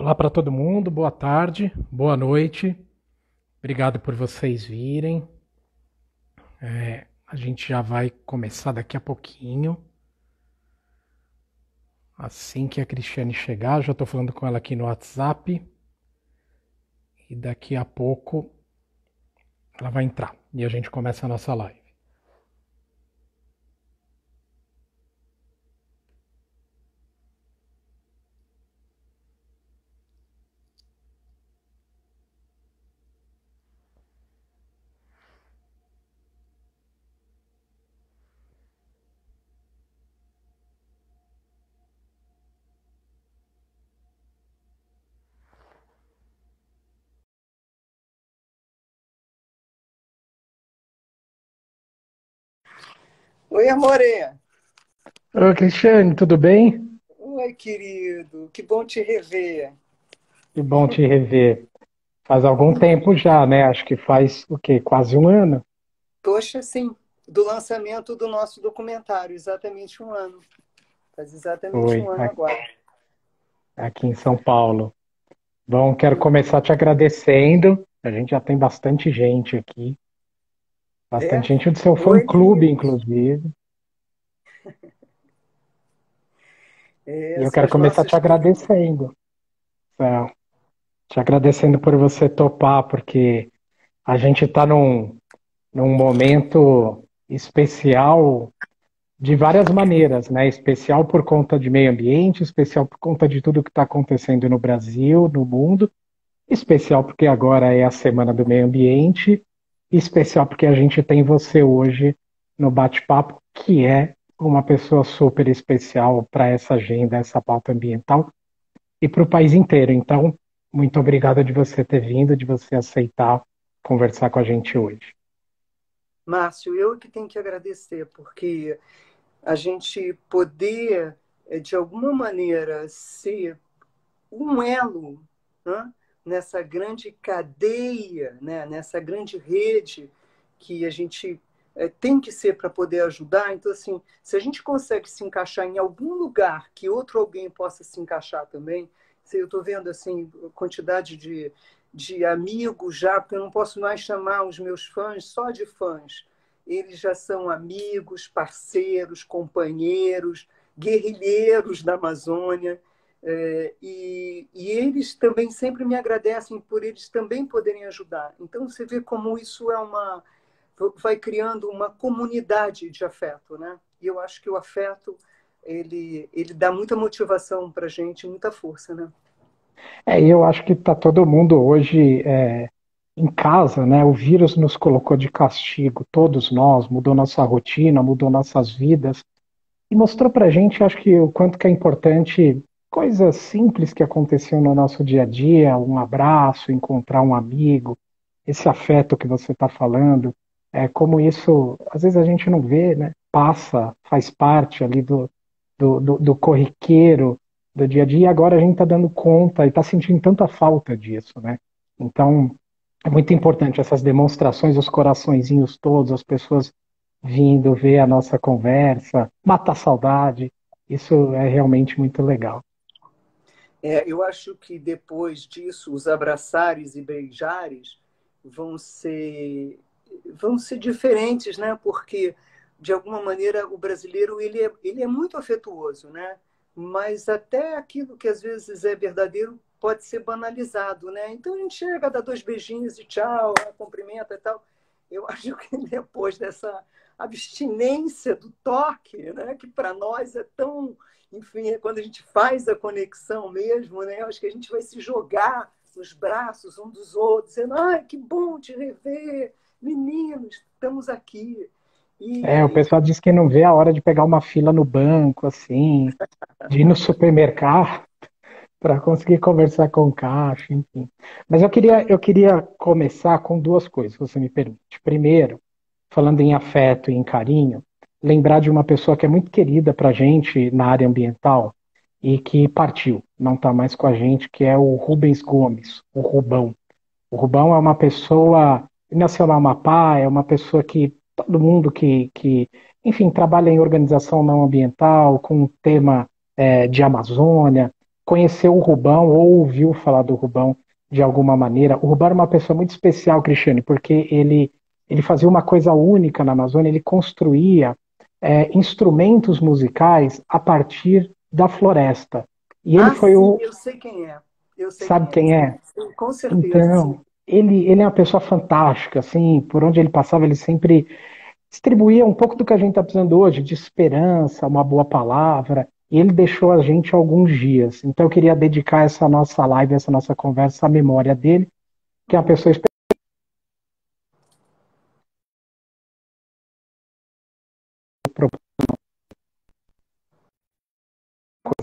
Olá para todo mundo, boa tarde, boa noite. Obrigado por vocês virem. A gente já vai começar daqui a pouquinho. Assim que a Cristiane chegar, já estou falando com ela aqui no WhatsApp. E daqui a pouco ela vai entrar e a gente começa a nossa live. Oi, amore. Oi, Cristiane, tudo bem? Oi, querido. Que bom te rever. Que bom te rever. Faz algum tempo já, né? Acho que faz o quê? Quase um ano? Poxa, sim, do lançamento do nosso documentário, exatamente um ano. Faz exatamente um Foi, ano agora. aqui em São Paulo. Bom, quero começar te agradecendo. A gente já tem bastante gente aqui. É? Bastante gente do seu Oi, fã-clube, meninos. inclusive. E É, eu são quero os começar te nossos queridos. agradecendo. Céu. Te agradecendo por você topar, porque a gente está num momento especial de várias maneiras, né? Especial por conta de meio ambiente, especial por conta de tudo que está acontecendo no Brasil, no mundo, especial porque agora é a Semana do Meio Ambiente, e especial porque a gente tem você hoje no bate-papo, que é uma pessoa super especial para essa agenda, essa pauta ambiental e para o país inteiro. Então, muito obrigado de você ter vindo, de você aceitar conversar com a gente hoje. Márcio, eu que tenho que agradecer, porque a gente poder, de alguma maneira, ser um elo, né, nessa grande cadeia, né, nessa grande rede que a gente tem que ser para poder ajudar. Então, assim, se a gente consegue se encaixar em algum lugar que outro alguém possa se encaixar também, eu estou vendo assim quantidade de amigos já, porque eu não posso mais chamar os meus fãs só de fãs. Eles já são amigos, parceiros, companheiros, guerrilheiros da Amazônia. E eles também sempre me agradecem por eles também poderem ajudar. Então você vê como isso vai criando uma comunidade de afeto, né? E eu acho que o afeto ele dá muita motivação para a gente, muita força, né? E eu acho que está todo mundo hoje em casa, né? O vírus nos colocou de castigo, todos nós, mudou nossa rotina, mudou nossas vidas e mostrou para a gente, acho que o quanto que é importante coisas simples que aconteciam no nosso dia a dia, um abraço, encontrar um amigo, esse afeto que você está falando, como isso, às vezes a gente não vê, né? Passa, faz parte ali do corriqueiro do dia a dia, e agora a gente está dando conta e está sentindo tanta falta disso, né? Então, é muito importante essas demonstrações, os coraçõezinhos todos, as pessoas vindo ver a nossa conversa, matar a saudade. Isso é realmente muito legal. Eu acho que depois disso, os abraçares e beijares vão ser, vão ser diferentes, né? Porque, de alguma maneira, o brasileiro ele é muito afetuoso, né? Mas até aquilo que às vezes é verdadeiro pode ser banalizado, né? Então a gente chega, dá dois beijinhos e tchau, cumprimenta e tal. Eu acho que depois dessa abstinência do toque, né? Que para nós é tão, enfim, é quando a gente faz a conexão mesmo, né? Eu acho que a gente vai se jogar nos braços um dos outros, dizendo, ai, que bom te rever, meninos, estamos aqui. O E pessoal diz que não vê a hora de pegar uma fila no banco, assim, de ir no supermercado para conseguir conversar com o caixa, enfim. Mas eu queria começar com duas coisas, se você me permite. Primeiro, falando em afeto e em carinho, lembrar de uma pessoa que é muito querida para a gente na área ambiental e que partiu, não está mais com a gente, que é o Rubens Gomes, o Rubão. O Rubão é uma pessoa, ele nasceu no Amapá, é uma pessoa que todo mundo enfim, trabalha em organização não ambiental, com o tema de Amazônia, conheceu o Rubão ou ouviu falar do Rubão de alguma maneira. O Rubão era uma pessoa muito especial, Cristiane, porque ele fazia uma coisa única na Amazônia, ele construía instrumentos musicais a partir da floresta. E ele Ah, foi sim, o. eu sei quem é. Eu sei Sabe quem é. quem é? Sim, sim, com certeza, sim. Então, ele é uma pessoa fantástica, assim, por onde ele passava, ele sempre distribuía um pouco do que a gente está precisando hoje, de esperança, uma boa palavra, e ele deixou a gente alguns dias. Então, eu queria dedicar essa nossa live, essa nossa conversa à memória dele, que é uma pessoa especial.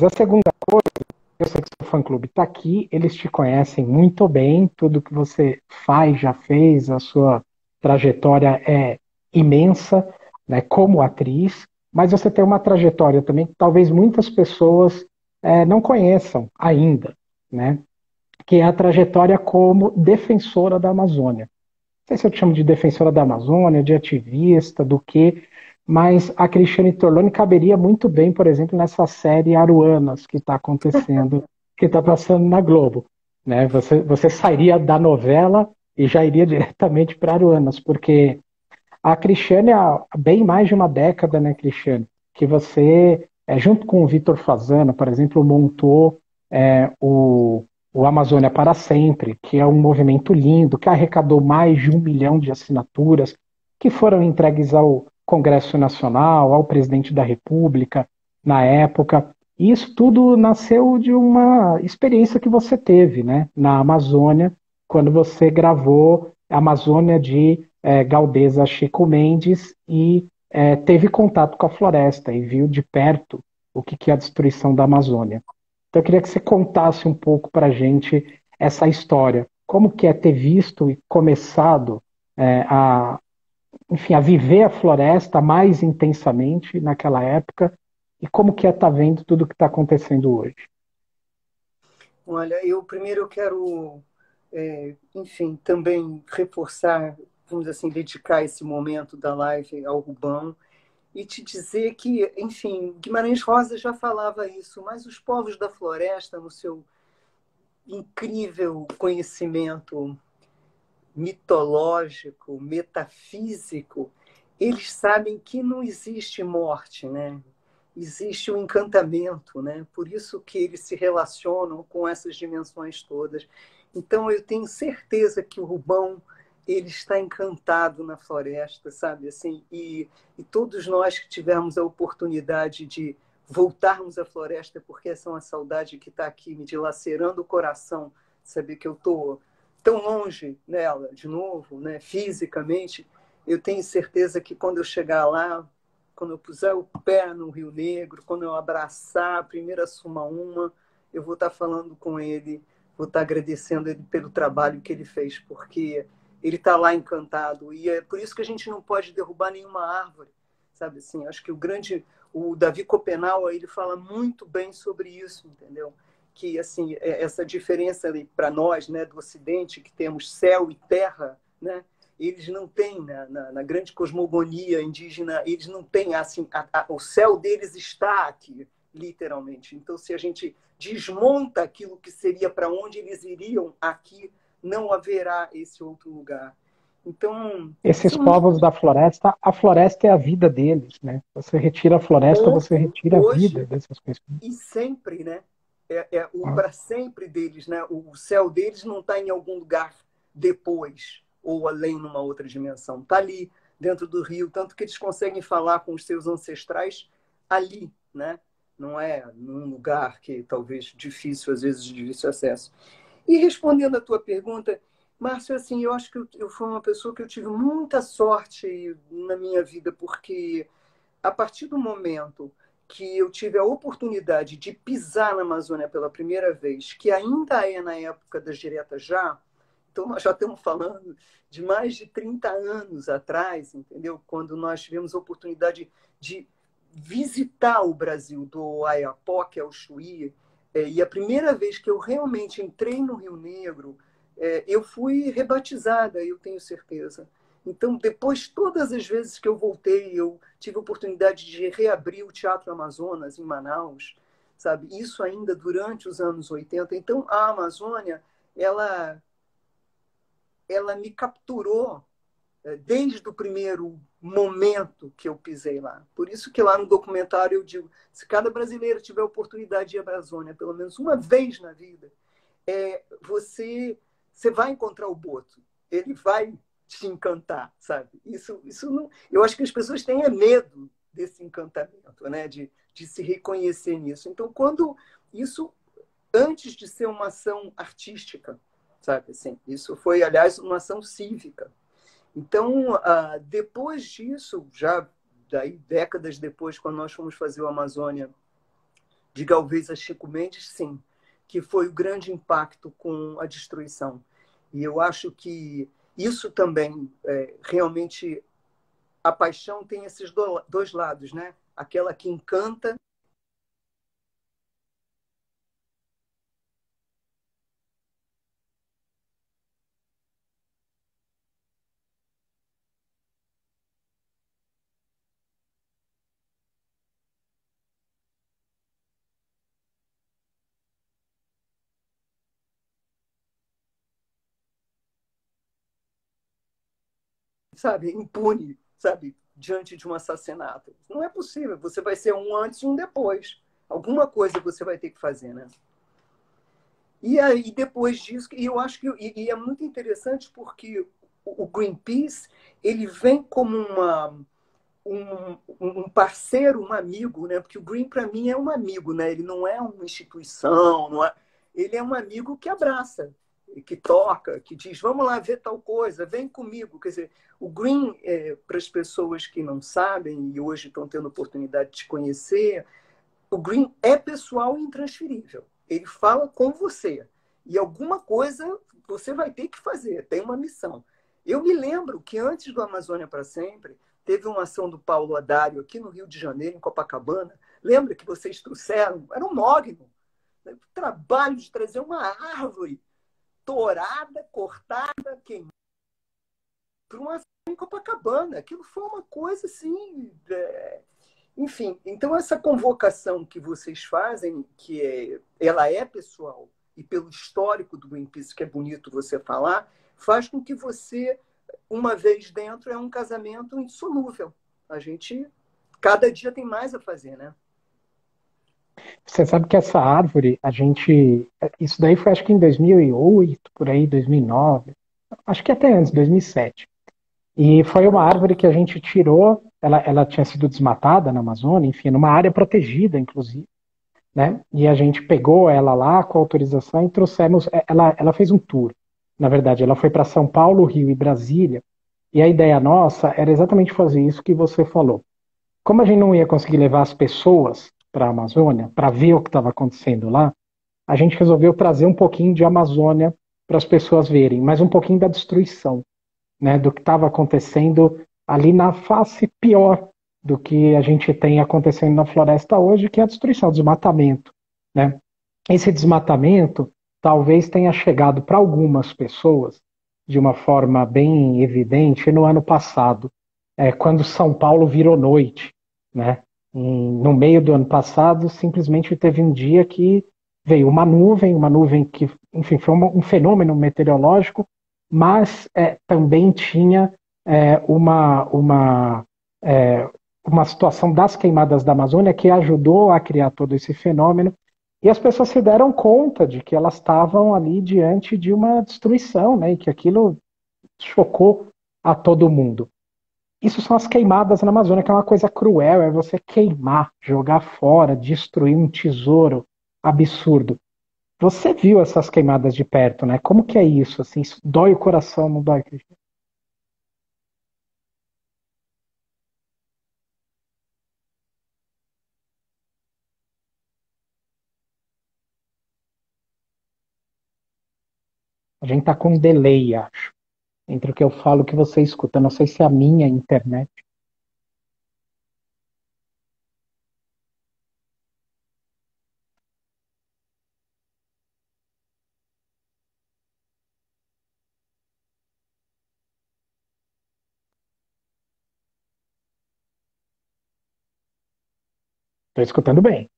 A segunda coisa, eu sei que seu fã-clube está aqui, eles te conhecem muito bem, tudo que você faz, já fez, a sua trajetória é imensa, né, como atriz, mas você tem uma trajetória também que talvez muitas pessoas não conheçam ainda, né, que é a trajetória como defensora da Amazônia. Não sei se eu te chamo de defensora da Amazônia, de ativista, do quê, mas a Cristiane Torloni caberia muito bem, por exemplo, nessa série Aruanas que está acontecendo, que está passando na Globo. Né? Você sairia da novela e já iria diretamente para Aruanas, porque a Cristiane há bem mais de uma década, né, Cristiane, que você, junto com o Vitor Fazano, por exemplo, montou o Amazônia para Sempre, que é um movimento lindo, que arrecadou mais de 1 milhão de assinaturas, que foram entregues ao Congresso Nacional, ao presidente da República, na época. E isso tudo nasceu de uma experiência que você teve, né, na Amazônia, quando você gravou Amazônia de Galdesa Chico Mendes e teve contato com a floresta e viu de perto o que é a destruição da Amazônia. Então eu queria que você contasse um pouco para a gente essa história. Como que é ter visto e começado enfim, a viver a floresta mais intensamente naquela época e como que é estar vendo tudo o que está acontecendo hoje. Olha, eu primeiro eu quero, enfim, também reforçar, vamos dizer assim, dedicar esse momento da live ao Rubão e te dizer que, enfim, Guimarães Rosa já falava isso, mas os povos da floresta, no seu incrível conhecimento mitológico, metafísico, eles sabem que não existe morte, né? Existe o encantamento, né? Por isso que eles se relacionam com essas dimensões todas. Então eu tenho certeza que o Rubão ele está encantado na floresta, sabe assim? E todos nós que tivemos a oportunidade de voltarmos à floresta, porque essa é uma saudade que está aqui me dilacerando o coração, saber que eu estou tão longe dela de novo, né? Fisicamente, eu tenho certeza que quando eu chegar lá, quando eu puser o pé no Rio Negro, quando eu abraçar a primeira Suma Uma, eu vou estar falando com ele, vou estar agradecendo ele pelo trabalho que ele fez, porque ele está lá encantado. E é por isso que a gente não pode derrubar nenhuma árvore, sabe assim? Acho que o Davi Copenau, ele fala muito bem sobre isso, entendeu? Que assim essa diferença para nós, né, do Ocidente, que temos céu e terra, né? Eles não têm, né, na grande cosmogonia indígena, eles não têm assim, o céu deles está aqui, literalmente. Então, se a gente desmonta aquilo que seria para onde eles iriam, aqui não haverá esse outro lugar. Então, Esses são muito... povos da floresta, a floresta é a vida deles, né? Você retira a floresta, você retira a vida hoje dessas pessoas. e sempre, né? É o para sempre deles, né? O céu deles não está em algum lugar depois ou além numa outra dimensão. Está ali dentro do rio, tanto que eles conseguem falar com os seus ancestrais ali, né? Não é num lugar que talvez difícil, às vezes de difícil acesso. E respondendo à tua pergunta, Márcio, assim, eu acho que eu fui uma pessoa que eu tive muita sorte na minha vida, porque a partir do momento que eu tive a oportunidade de pisar na Amazônia pela primeira vez, que ainda é na época das diretas já, então nós já estamos falando de mais de 30 anos atrás, entendeu? Quando nós tivemos a oportunidade de visitar o Brasil, do Oiapoque ao Chuí, e a primeira vez que eu realmente entrei no Rio Negro, eu fui rebatizada, eu tenho certeza. Então, depois, todas as vezes que eu voltei, eu tive a oportunidade de reabrir o Teatro Amazonas, em Manaus, sabe? Isso ainda durante os anos 80. Então, a Amazônia, ela, ela me capturou desde o primeiro momento que eu pisei lá. Por isso que lá no documentário eu digo, se cada brasileiro tiver a oportunidade de ir à Amazônia pelo menos uma vez na vida, você vai encontrar o Boto. Ele vai te encantar, sabe? Isso não, eu acho que as pessoas têm medo desse encantamento, né? De se reconhecer nisso. Então, quando isso, antes de ser uma ação artística, sabe? Assim, isso foi, aliás, uma ação cívica. Então, depois disso, já daí décadas depois, quando nós fomos fazer o Amazônia de Galvez a Chico Mendes, sim, que foi o grande impacto com a destruição. E eu acho que isso também, realmente, a paixão tem esses dois lados, né? Aquela que encanta. Sabe, impune, sabe, diante de um assassinato. Não é possível, você vai ser um antes e um depois. Alguma coisa você vai ter que fazer, né? E aí, depois disso, e eu acho que e é muito interessante porque o Greenpeace ele vem como um parceiro, um amigo, né? Porque o Green, para mim, é um amigo, né? Ele não é uma instituição, não é... ele é um amigo que abraça, que toca, que diz, vamos lá ver tal coisa, vem comigo. Quer dizer, o Green, para as pessoas que não sabem e hoje estão tendo oportunidade de te conhecer, o Green é pessoal e intransferível. Ele fala com você. E alguma coisa você vai ter que fazer, tem uma missão. Eu me lembro que antes do Amazônia para Sempre, teve uma ação do Paulo Adário aqui no Rio de Janeiro, em Copacabana. Lembra que vocês trouxeram? Era um mogno. Né? O trabalho de trazer uma árvore torada, cortada, queimada, para uma ação em Copacabana. Aquilo foi uma coisa assim. Enfim, então essa convocação que vocês fazem, ela é pessoal, e pelo histórico do Greenpeace, que é bonito você falar, faz com que você, uma vez dentro, é um casamento insolúvel. A gente, cada dia tem mais a fazer, né? Você sabe que essa árvore, a gente. Isso daí foi acho que em 2008, por aí, 2009. Acho que até antes, 2007. E foi uma árvore que a gente tirou, ela tinha sido desmatada na Amazônia, enfim, numa área protegida, inclusive, né? E a gente pegou ela lá com autorização e trouxemos. Ela fez um tour, na verdade, ela foi para São Paulo, Rio e Brasília. E a ideia nossa era exatamente fazer isso que você falou. Como a gente não ia conseguir levar as pessoas para a Amazônia, para ver o que estava acontecendo lá, a gente resolveu trazer um pouquinho de Amazônia para as pessoas verem, mas um pouquinho da destruição, né, do que estava acontecendo ali na face pior do que a gente tem acontecendo na floresta hoje, que é a destruição, o desmatamento, né? Esse desmatamento talvez tenha chegado para algumas pessoas de uma forma bem evidente no ano passado, quando São Paulo virou noite, né? No meio do ano passado, simplesmente teve um dia que veio uma nuvem que, enfim, foi um fenômeno meteorológico, mas também tinha é, uma, uma, é, uma situação das queimadas da Amazônia que ajudou a criar todo esse fenômeno, e as pessoas se deram conta de que elas estavam ali diante de uma destruição, né, e que aquilo chocou a todo mundo. Isso são as queimadas na Amazônia, que é uma coisa cruel, é você queimar, jogar fora, destruir um tesouro absurdo. Você viu essas queimadas de perto, né? Como que é isso? Assim, isso dói o coração, não dói, Cristian? A gente tá com um delay, acho, entre o que eu falo e o que você escuta. Não sei se é a minha internet. Estou escutando bem.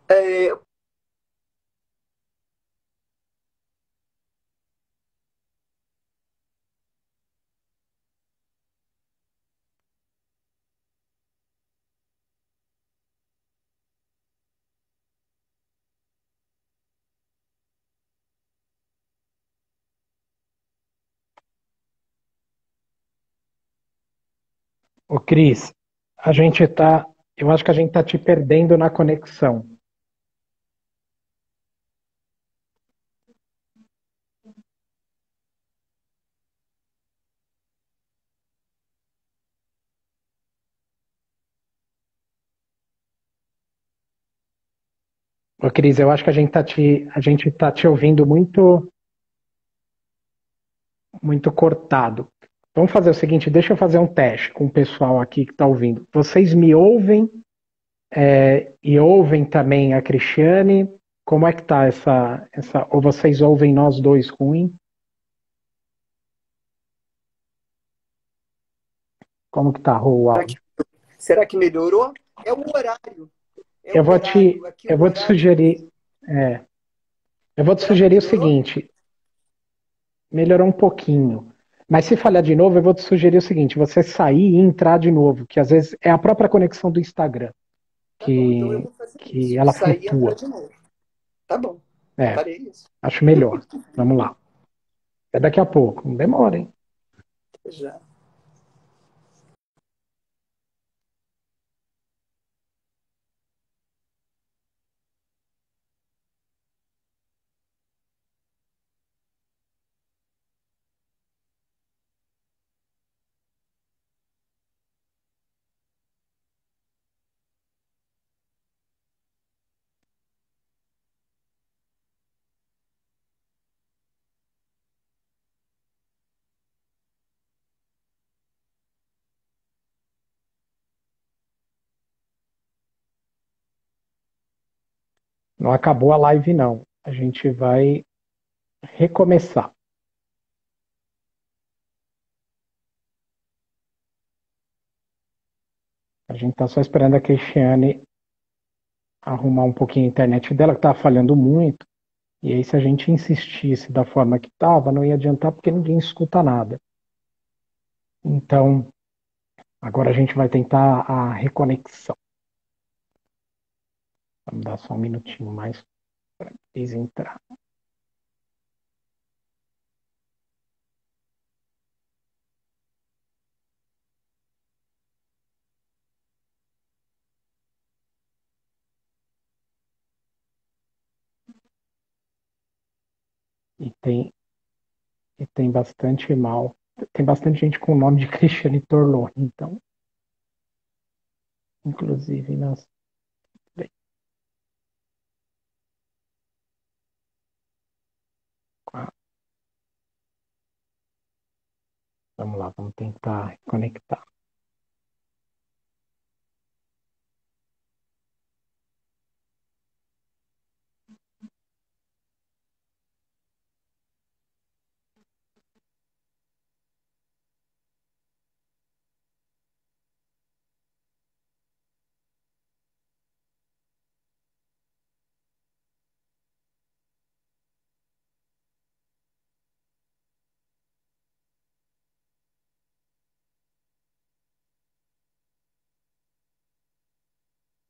É, Ô, Cris, eu acho que a gente tá te perdendo na conexão. Ô, Cris, eu acho que a gente tá te ouvindo muito cortado. Vamos fazer o seguinte, deixa eu fazer um teste com o pessoal aqui que está ouvindo. Vocês me ouvem e ouvem também a Cristiane? Como é que tá ou vocês ouvem nós dois ruim? Como que tá o será áudio? que, será que melhorou? É o horário. É Eu o vou te, horário. Aqui eu o vou te horário. sugerir, é, eu vou te Será que sugerir o melhorou? seguinte, melhorou um pouquinho. Mas se falhar de novo, eu vou te sugerir o seguinte, você sair e entrar de novo, que às vezes é a própria conexão do Instagram, Tá bom, então eu que, vou fazer que isso. ela Sair e entrar flutua. de novo. Tá bom, É, farei isso. acho melhor. Vamos lá. É daqui a pouco. Não demora, hein? Já. Não acabou a live, não. A gente vai recomeçar. A gente está só esperando a Cristiane arrumar um pouquinho a internet dela, que estava falhando muito. E aí, se a gente insistisse da forma que estava, não ia adiantar porque ninguém escuta nada. Então, agora a gente vai tentar a reconexão. Vamos dar só um minutinho mais para eles entrar. E tem, e tem bastante mal. Tem bastante gente com o nome de Cristiane Torloni. Então, inclusive, nós. Vamos lá, vamos tentar conectar.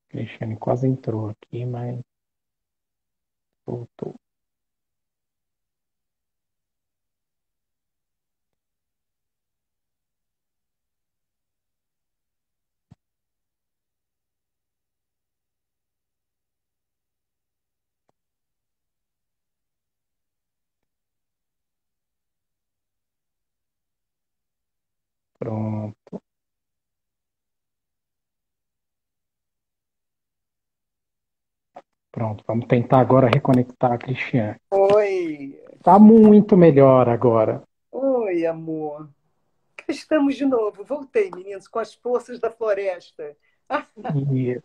Cristiane quase entrou aqui, mas voltou. Pronto, pronto. Vamos tentar agora reconectar a Cristiane. Oi, Tá muito melhor agora. oi, amor. Cá estamos de novo. Voltei, meninos, com as forças da floresta. E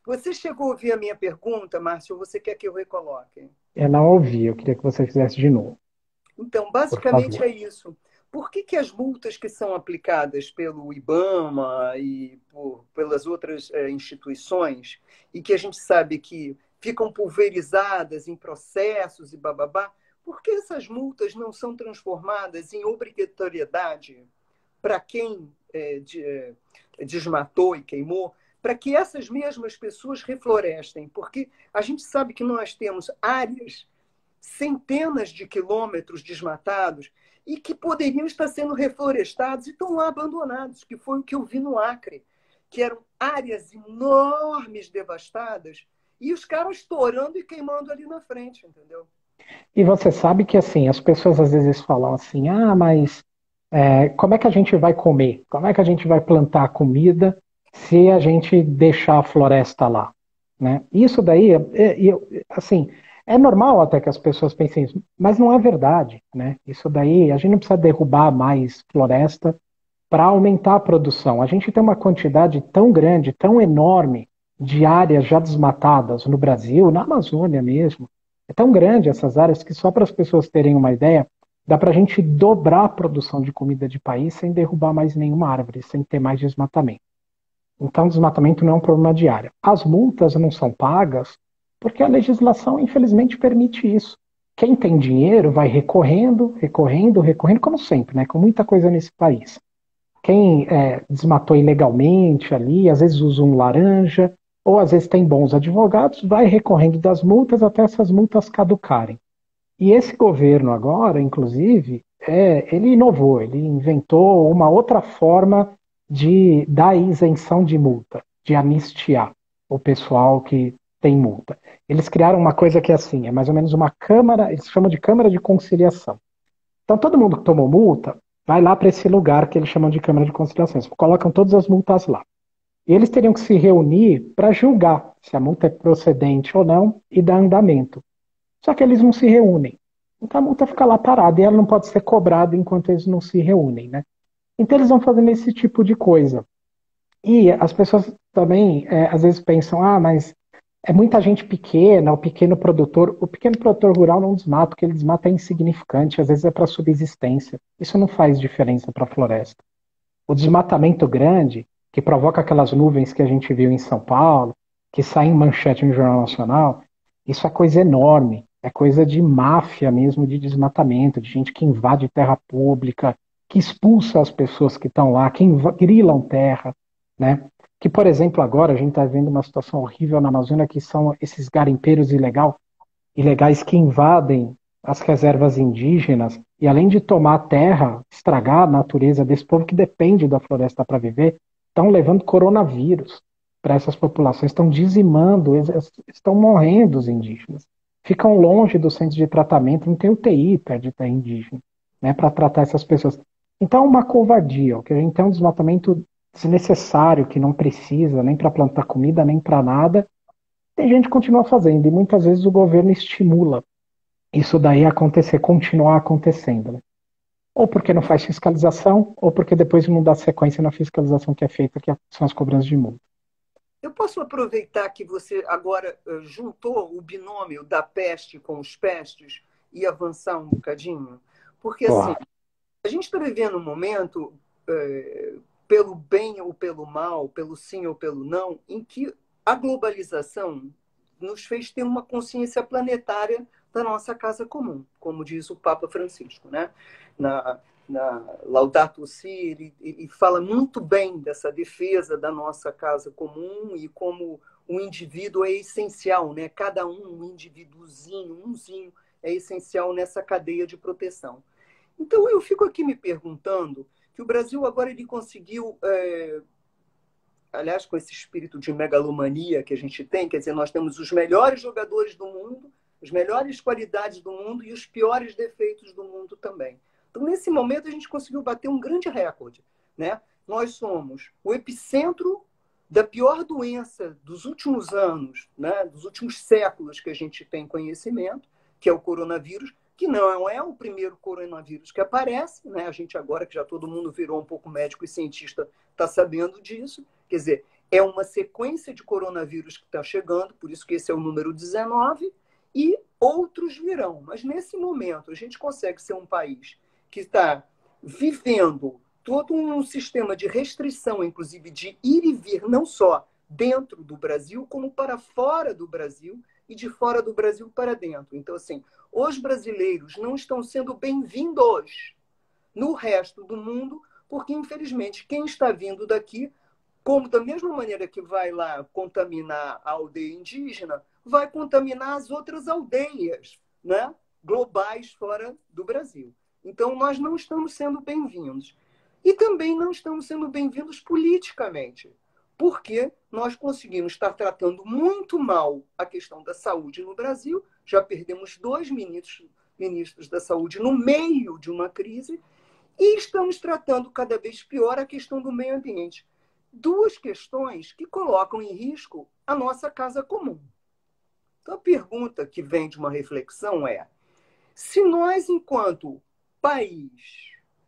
Você chegou a ouvir a minha pergunta, Márcio, ou você quer que eu recoloque? eu não ouvi, eu queria que você fizesse de novo, Então, por basicamente favor. é isso. Por que as multas que são aplicadas pelo IBAMA e pelas outras instituições, e que a gente sabe que ficam pulverizadas em processos e bababá, por que essas multas não são transformadas em obrigatoriedade para quem desmatou e queimou, para que essas mesmas pessoas reflorestem? Porque a gente sabe que nós temos áreas, centenas de quilômetros desmatados, e que poderiam estar sendo reflorestados e estão lá abandonados, que foi o que eu vi no Acre, que eram áreas enormes devastadas, e os caras estourando e queimando ali na frente, entendeu? E você sabe que assim, as pessoas às vezes falam assim, ah, mas como é que a gente vai comer? Como é que a gente vai plantar a comida se a gente deixar a floresta lá? Né? Isso daí, assim, é normal até que as pessoas pensem isso, mas não é verdade. Né? Isso daí, a gente não precisa derrubar mais floresta para aumentar a produção. A gente tem uma quantidade tão grande, tão enorme de áreas já desmatadas no Brasil, na Amazônia mesmo. É tão grande essas áreas que só para as pessoas terem uma ideia, dá para a gente dobrar a produção de comida de país sem derrubar mais nenhuma árvore, sem ter mais desmatamento. Então, desmatamento não é um problema de área. As multas não são pagas porque a legislação, infelizmente, permite isso. Quem tem dinheiro vai recorrendo, recorrendo, recorrendo, como sempre, né? Com muita coisa nesse país. Quem desmatou ilegalmente ali, às vezes usa um laranja, ou às vezes tem bons advogados, vai recorrendo das multas até essas multas caducarem. E esse governo agora, inclusive, ele inovou, ele inventou uma outra forma de dar isenção de multa, de anistiar o pessoal que tem multa. Eles criaram uma coisa que é assim, é mais ou menos uma câmara, eles chamam de câmara de conciliação. Então todo mundo que tomou multa vai lá para esse lugar que eles chamam de câmara de conciliação. Eles colocam todas as multas lá. E eles teriam que se reunir para julgar se a multa é procedente ou não e dar andamento. Só que eles não se reúnem. Então a multa fica lá parada e ela não pode ser cobrada enquanto eles não se reúnem, né? Então eles vão fazendo esse tipo de coisa. E as pessoas também às vezes pensam, ah, mas é muita gente pequena, o pequeno produtor rural não desmata, o que ele desmata é insignificante, às vezes é para subsistência. Isso não faz diferença para a floresta. O desmatamento grande, que provoca aquelas nuvens que a gente viu em São Paulo, que saem em manchete no Jornal Nacional, isso é coisa enorme. É coisa de máfia mesmo, de desmatamento, de gente que invade terra pública, que expulsa as pessoas que estão lá, que grilam terra, né? Que, por exemplo, agora a gente está vendo uma situação horrível na Amazônia, que são esses garimpeiros ilegais que invadem as reservas indígenas e, além de tomar terra, estragar a natureza desse povo que depende da floresta para viver, estão levando coronavírus para essas populações, estão dizimando, estão morrendo os indígenas. Ficam longe dos centros de tratamento, não tem UTI perto de terra indígena, né, para tratar essas pessoas. Então, é uma covardia, que a gente tem um desmatamento desnecessário, que não precisa nem para plantar comida, nem para nada. Tem gente que continua fazendo, e muitas vezes o governo estimula isso daí acontecer, continuar acontecendo. Né? Ou porque não faz fiscalização, ou porque depois não dá sequência na fiscalização que é feita, que são as cobranças de multa. Eu posso aproveitar que você agora juntou o binômio da peste com os pestes e avançar um bocadinho? Porque, assim, Claro. a gente está vivendo um momento, pelo bem ou pelo mal, pelo sim ou pelo não, em que a globalização nos fez ter uma consciência planetária da nossa casa comum, como diz o Papa Francisco, né? Na Laudato Si, e fala muito bem dessa defesa da nossa casa comum e como o indivíduo é essencial, né? Cada um indivíduozinho, umzinho, é essencial nessa cadeia de proteção. Então eu fico aqui me perguntando que o Brasil agora ele conseguiu, aliás, com esse espírito de megalomania que a gente tem, quer dizer, nós temos os melhores jogadores do mundo, as melhores qualidades do mundo e os piores defeitos do mundo também. Então, nesse momento, a gente conseguiu bater um grande recorde. Né? Nós somos o epicentro da pior doença dos últimos anos, né? Dos últimos séculos que a gente tem conhecimento, que é o coronavírus, que não é o primeiro coronavírus que aparece, né? A gente agora, que já todo mundo virou um pouco médico e cientista, está sabendo disso. Quer dizer, é uma sequência de coronavírus que está chegando, por isso que esse é o número 19, e outros virão. Mas nesse momento, a gente consegue ser um país que está vivendo todo um sistema de restrição, inclusive de ir e vir, não só dentro do Brasil, como para fora do Brasil e de fora do Brasil para dentro. Então, assim, os brasileiros não estão sendo bem-vindos no resto do mundo, porque, infelizmente, quem está vindo daqui, como da mesma maneira que vai lá contaminar a aldeia indígena, vai contaminar as outras aldeias, né, globais fora do Brasil. Então, nós não estamos sendo bem-vindos. E também não estamos sendo bem-vindos politicamente, porque nós conseguimos estar tratando muito mal a questão da saúde no Brasil, já perdemos 2 ministros da saúde no meio de uma crise, e estamos tratando cada vez pior a questão do meio ambiente. 2 questões que colocam em risco a nossa casa comum. Então, a pergunta que vem de uma reflexão é: se nós, enquanto país,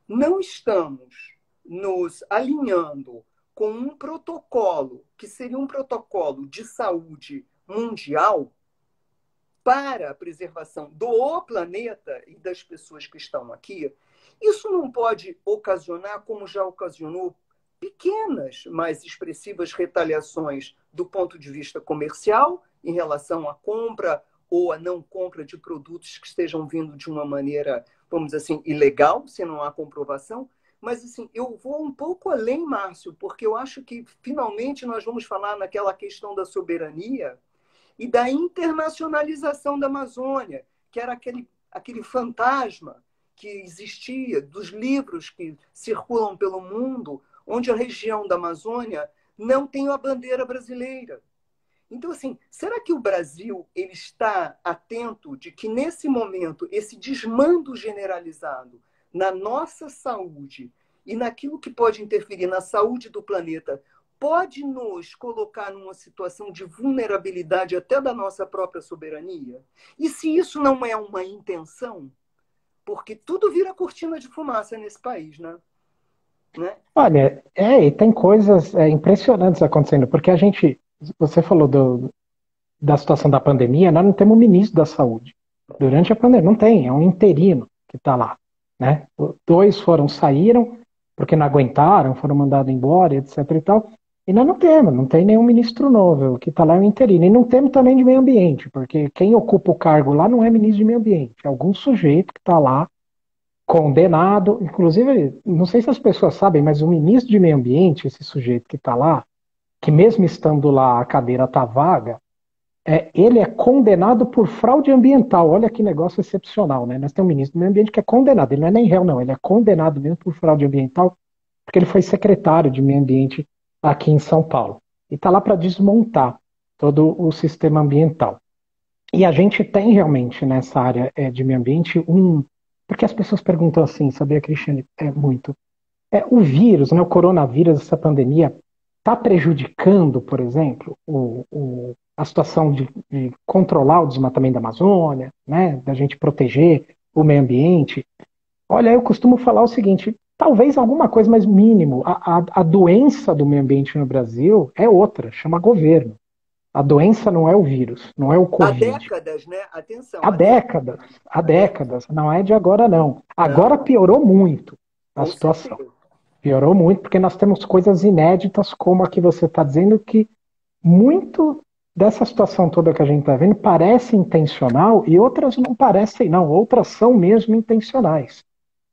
não estamos nos alinhando com um protocolo, que seria um protocolo de saúde mundial, para a preservação do planeta e das pessoas que estão aqui, isso não pode ocasionar, como já ocasionou, pequenas, mas expressivas retaliações do ponto de vista comercial, em relação à compra ou à não compra de produtos que estejam vindo de uma maneira, vamos dizer assim, ilegal, se não há comprovação. Mas, assim, eu vou um pouco além, Márcio, porque eu acho que, finalmente, nós vamos falar naquela questão da soberania e da internacionalização da Amazônia, que era aquele fantasma que existia dos livros que circulam pelo mundo, onde a região da Amazônia não tem a bandeira brasileira. Então, assim, será que o Brasil ele está atento de que, nesse momento, esse desmando generalizado na nossa saúde e naquilo que pode interferir na saúde do planeta pode nos colocar numa situação de vulnerabilidade até da nossa própria soberania? E se isso não é uma intenção? Porque tudo vira cortina de fumaça nesse país, né? Olha, e tem coisas impressionantes acontecendo, porque você falou da situação da pandemia, nós não temos um ministro da saúde. Durante a pandemia, não tem, é um interino que está lá, né? 2 saíram, porque não aguentaram, foram mandados embora, etc e tal, e nós não tem nenhum ministro novo, o que está lá é um interino, e não temos também de meio ambiente, porque quem ocupa o cargo lá não é ministro de meio ambiente, é algum sujeito que está lá, condenado, inclusive, não sei se as pessoas sabem, mas o ministro de meio ambiente, esse sujeito que está lá, que mesmo estando lá a cadeira está vaga, ele é condenado por fraude ambiental. Olha que negócio excepcional, né? Nós temos um ministro do meio ambiente que é condenado, ele não é nem réu, não, ele é condenado mesmo por fraude ambiental, porque ele foi secretário de meio ambiente aqui em São Paulo. E está lá para desmontar todo o sistema ambiental. E a gente tem realmente nessa área de meio ambiente porque as pessoas perguntam assim, sabia, Cristiane? Muito. O vírus, né, o coronavírus, essa pandemia, está prejudicando, por exemplo, a situação de controlar o desmatamento da Amazônia, né, da gente proteger o meio ambiente? Olha, eu costumo falar o seguinte, talvez alguma coisa mais mínimo. A doença do meio ambiente no Brasil é outra, chama governo. A doença não é o vírus, não é o Covid. Há décadas, né? Atenção. Há décadas. Não é de agora, não. Agora piorou muito a situação. Piorou muito porque nós temos coisas inéditas, como a que você está dizendo, que muito dessa situação toda que a gente está vendo parece intencional e outras não parecem, não. Outras são mesmo intencionais,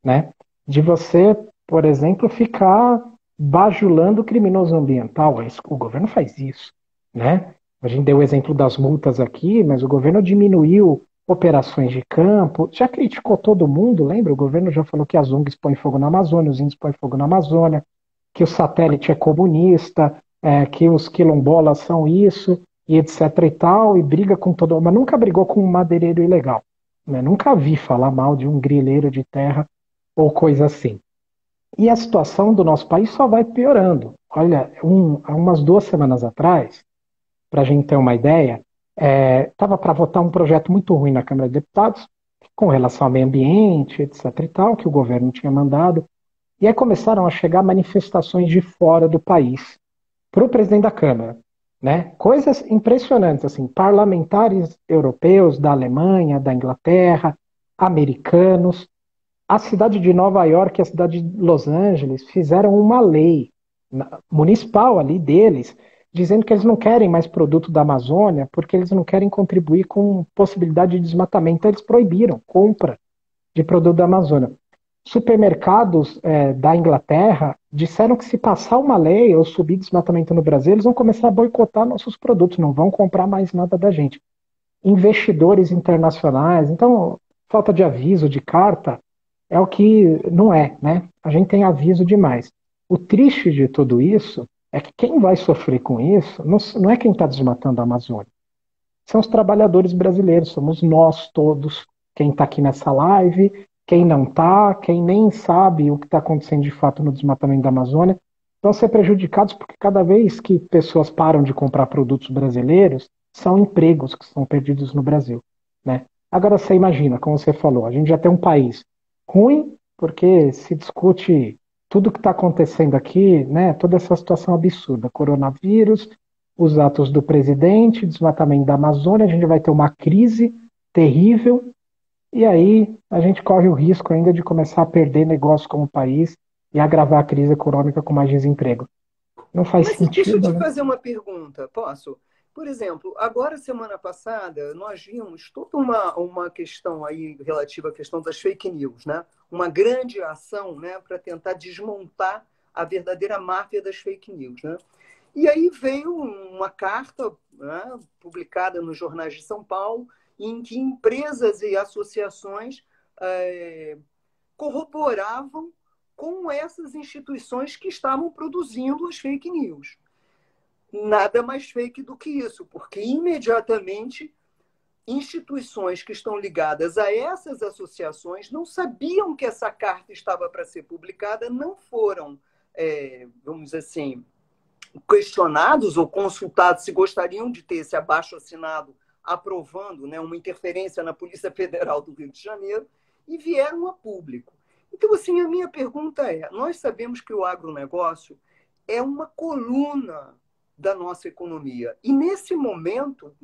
né? De você, por exemplo, ficar bajulando o criminoso ambiental. O governo faz isso, né? A gente deu o exemplo das multas aqui, mas o governo diminuiu operações de campo, já criticou todo mundo, lembra? O governo já falou que as ONGs põem fogo na Amazônia, os índios põem fogo na Amazônia, que o satélite é comunista, que os quilombolas são isso, e etc e tal, e briga com todo mundo, mas nunca brigou com um madeireiro ilegal. Né? Nunca vi falar mal de um grileiro de terra ou coisa assim. E a situação do nosso país só vai piorando. Olha, há umas 2 semanas atrás, para a gente ter uma ideia, estava para votar um projeto muito ruim na Câmara de Deputados, com relação ao meio ambiente, etc e tal, que o governo tinha mandado, e aí começaram a chegar manifestações de fora do país para o presidente da Câmara, né? Coisas impressionantes, assim, parlamentares europeus, da Alemanha, da Inglaterra, americanos, A cidade de Nova York e a cidade de Los Angeles fizeram uma lei municipal ali deles, dizendo que eles não querem mais produto da Amazônia porque eles não querem contribuir com possibilidade de desmatamento. Então, eles proibiram compra de produto da Amazônia. Supermercados da Inglaterra disseram que se passar uma lei ou subir desmatamento no Brasil, eles vão começar a boicotar nossos produtos, não vão comprar mais nada da gente. Investidores internacionais, então, falta de aviso, de carta, é o que não é, né? A gente tem aviso demais. O triste de tudo isso é que quem vai sofrer com isso não é quem está desmatando a Amazônia, são os trabalhadores brasileiros, somos nós todos, quem está aqui nessa live, quem não está, quem nem sabe o que está acontecendo de fato no desmatamento da Amazônia, vão ser prejudicados porque cada vez que pessoas param de comprar produtos brasileiros, são empregos que são perdidos no Brasil, né? Agora você imagina, como você falou, a gente já tem um país ruim, porque se discute tudo que está acontecendo aqui, né? Toda essa situação absurda, coronavírus, os atos do presidente, desmatamento da Amazônia, a gente vai ter uma crise terrível, e aí a gente corre o risco ainda de começar a perder negócio como país e agravar a crise econômica com mais desemprego. Não faz Mas deixa eu sentido, te né? fazer uma pergunta, posso? Por exemplo, agora, semana passada, nós vimos toda uma questão aí relativa à questão das fake news, né? Uma grande ação, né, para tentar desmontar a verdadeira máfia das fake news, né? E aí veio uma carta, né, publicada nos jornais de São Paulo, em que empresas e associações corroboravam com essas instituições que estavam produzindo as fake news. Nada mais fake do que isso, porque imediatamente instituições que estão ligadas a essas associações não sabiam que essa carta estava para ser publicada, não foram, vamos dizer assim, questionados ou consultados se gostariam de ter esse abaixo-assinado aprovando, né, uma interferência na Polícia Federal do Rio de Janeiro, e vieram a público. Então, assim, a minha pergunta é, nós sabemos que o agronegócio é uma coluna da nossa economia. E nesse momento,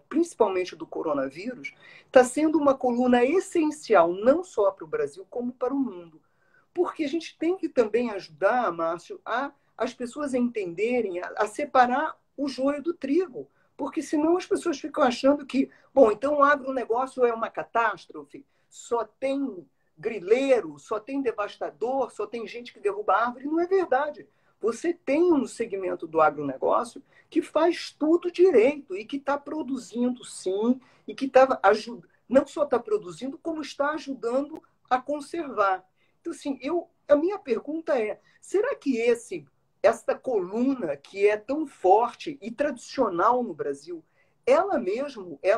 principalmente do coronavírus, está sendo uma coluna essencial, não só para o Brasil, como para o mundo. Porque a gente tem que também ajudar, Márcio, as pessoas a entenderem, a separar o joio do trigo. Porque senão as pessoas ficam achando que, bom, então o agronegócio é uma catástrofe, só tem grileiro, só tem devastador, só tem gente que derruba árvore. Não é verdade. Você tem um segmento do agronegócio que faz tudo direito e que está produzindo, sim, e que está ajudando, não só está produzindo, como está ajudando a conservar. Então, assim, a minha pergunta é, será que esta coluna que é tão forte e tradicional no Brasil, ela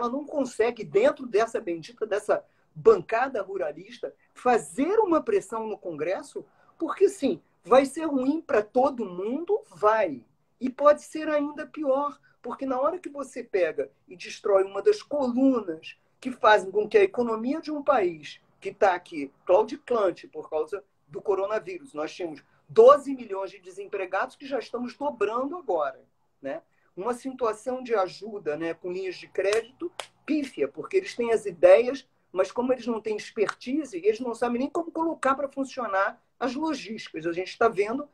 não consegue, dentro dessa bendita, dessa bancada ruralista, fazer uma pressão no Congresso? Porque, sim, vai ser ruim para todo mundo? Vai. E pode ser ainda pior, porque na hora que você pega e destrói uma das colunas que fazem com que a economia de um país que está aqui, claudicante por causa do coronavírus, nós tínhamos 12 milhões de desempregados que já estamos dobrando agora, né? Uma situação de ajuda, né, com linhas de crédito pífia, porque eles têm as ideias, mas como eles não têm expertise, eles não sabem nem como colocar para funcionar as logísticas. A gente está vendo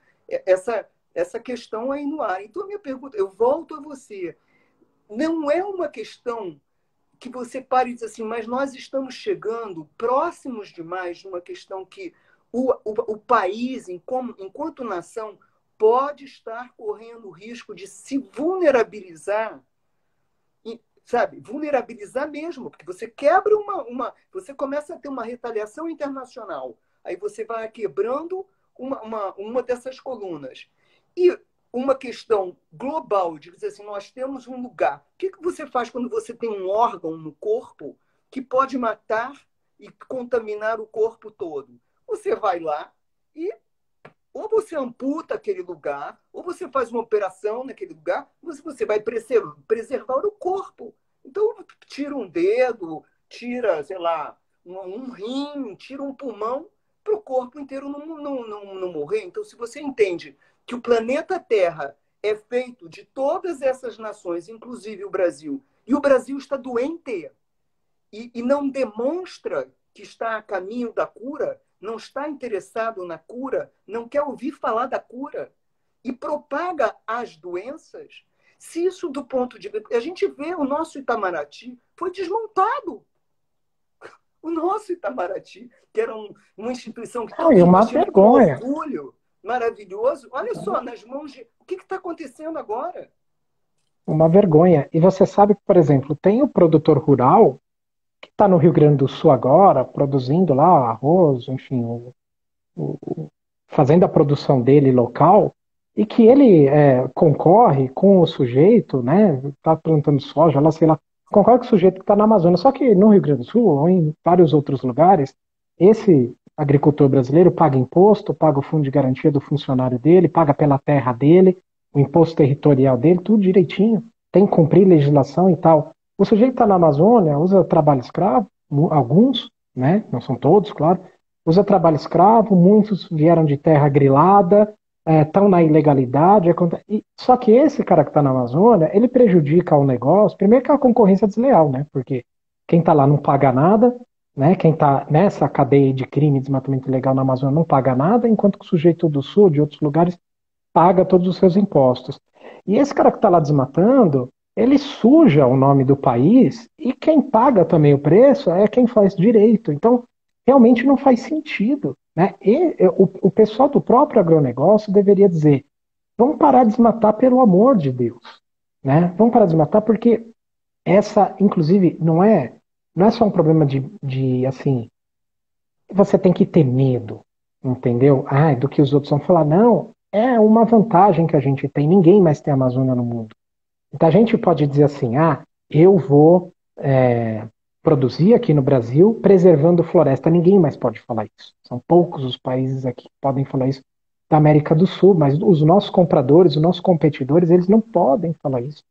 essa questão aí no ar. Então, a minha pergunta, eu volto a você, não é uma questão que você pare e diz assim, mas nós estamos chegando próximos demais de uma questão que o país, enquanto nação, pode estar correndo o risco de se vulnerabilizar, sabe? Vulnerabilizar mesmo, porque você quebra você começa a ter uma retaliação internacional, aí você vai quebrando uma dessas colunas. E uma questão global, de dizer assim, nós temos um lugar. O que você faz quando você tem um órgão no corpo que pode matar e contaminar o corpo todo? Você vai lá e ou você amputa aquele lugar, ou você faz uma operação naquele lugar, você vai preservar o corpo. Então, tira um dedo, tira, sei lá, um rim, tira um pulmão, para o corpo inteiro não morrer. Então, se você entende que o planeta Terra é feito de todas essas nações, inclusive o Brasil, e o Brasil está doente, e não demonstra que está a caminho da cura, não está interessado na cura, não quer ouvir falar da cura e propaga as doenças. Se isso do ponto de vista... A gente vê o nosso Itamaraty foi desmontado. O nosso Itamaraty, que era uma instituição que Não, todo e mundo uma tinha com vergonha. orgulho, maravilhoso. Olha só, nas mãos de... O que está acontecendo agora? Uma vergonha. E você sabe que, por exemplo, tem o produtor rural que está no Rio Grande do Sul agora, produzindo lá arroz, enfim, fazendo a produção dele local, e que ele concorre com o sujeito, né? Está plantando soja, lá, sei lá, concorre com o sujeito que está na Amazônia. Só que no Rio Grande do Sul, ou em vários outros lugares, esse agricultor brasileiro paga imposto, paga o fundo de garantia do funcionário dele, paga pela terra dele, o imposto territorial dele, tudo direitinho, tem que cumprir legislação e tal. O sujeito está na Amazônia, usa trabalho escravo, alguns, né? Não são todos, claro, usa trabalho escravo, muitos vieram de terra grilada, estão na ilegalidade. Só que esse cara que está na Amazônia, ele prejudica o negócio, primeiro que é a concorrência desleal, né? Porque quem está lá não paga nada, né? Quem está nessa cadeia de crime e desmatamento ilegal na Amazônia não paga nada, enquanto que o sujeito do Sul, de outros lugares, paga todos os seus impostos. E esse cara que está lá desmatando, ele suja o nome do país e quem paga também o preço é quem faz direito. Então, realmente não faz sentido. Né? O pessoal do próprio agronegócio deveria dizer: vamos parar de desmatar pelo amor de Deus. Né? Vamos parar de desmatar porque essa, inclusive, não é só um problema de assim, você tem que ter medo, entendeu? Ah, do que os outros vão falar. Não, é uma vantagem que a gente tem. Ninguém mais tem Amazônia no mundo. Então a gente pode dizer assim: ah, eu vou produzir aqui no Brasil preservando floresta. Ninguém mais pode falar isso. São poucos os países aqui que podem falar isso da América do Sul, mas os nossos compradores, os nossos competidores, eles não podem falar isso.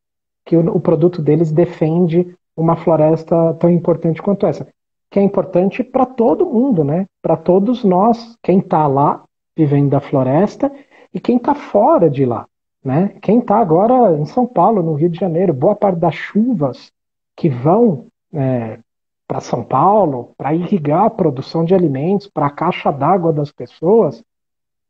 Que o produto deles defende uma floresta tão importante quanto essa. Que é importante para todo mundo, né? Para todos nós, quem está lá vivendo da floresta e quem está fora de lá. Né? Quem está agora em São Paulo, no Rio de Janeiro, boa parte das chuvas que vão para São Paulo, para irrigar a produção de alimentos, para a caixa d'água das pessoas,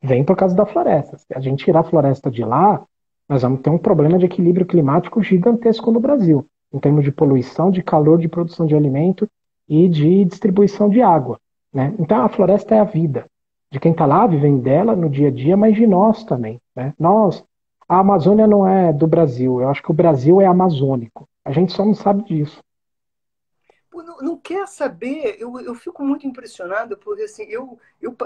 vem por causa da floresta. Se a gente tirar a floresta de lá, nós vamos ter um problema de equilíbrio climático gigantesco no Brasil, em termos de poluição, de calor, de produção de alimento e de distribuição de água. Né? Então a floresta é a vida de quem está lá vivendo dela no dia a dia, mas de nós também. Né? A Amazônia não é do Brasil, eu acho que o Brasil é amazônico. A gente só não sabe disso. Não, não quer saber, eu fico muito impressionada, porque assim,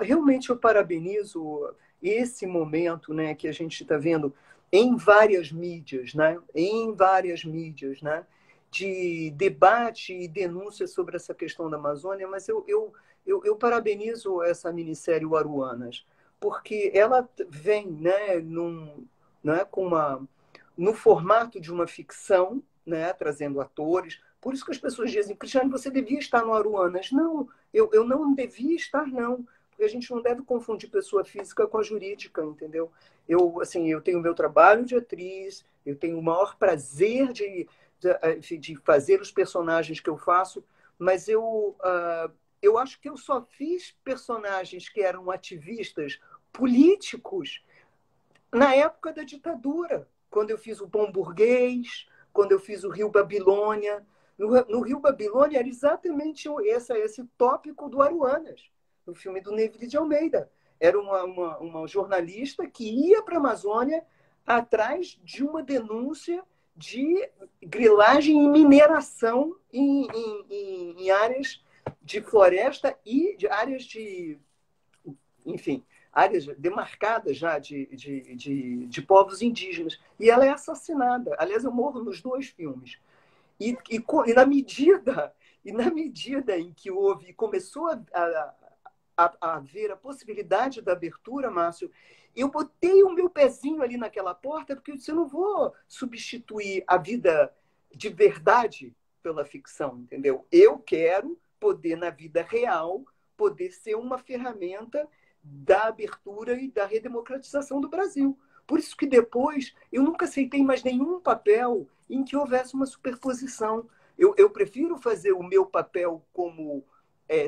realmente eu parabenizo esse momento, né, que a gente está vendo em várias mídias, né, de debate e denúncia sobre essa questão da Amazônia, mas eu parabenizo essa minissérie o Aruanas, porque ela vem, né, com no formato de uma ficção, né, trazendo atores. Por isso que as pessoas dizem: Cristiane, você devia estar no Aruanas. Não, eu não devia estar, não. Porque a gente não deve confundir pessoa física com a jurídica, entendeu? Eu tenho o meu trabalho de atriz, eu tenho o maior prazer de fazer os personagens que eu faço, mas eu acho que eu só fiz personagens que eram ativistas políticos na época da ditadura, quando eu fiz o Bom Burguês, quando eu fiz o Rio Babilônia. No Rio Babilônia era exatamente esse tópico do Aruanas, no filme do Neville de Almeida. Era uma jornalista que ia para a Amazônia atrás de uma denúncia de grilagem e mineração em áreas de floresta e de áreas enfim, áreas demarcadas já de povos indígenas. E ela é assassinada. Aliás, eu morro nos dois filmes. E na medida em que começou a haver a possibilidade da abertura, Márcio, eu botei o meu pezinho ali naquela porta, porque eu disse: eu não vou substituir a vida de verdade pela ficção, entendeu? Eu quero poder, na vida real, poder ser uma ferramenta da abertura e da redemocratização do Brasil. Por isso que depois eu nunca aceitei mais nenhum papel em que houvesse uma superposição. Eu prefiro fazer o meu papel como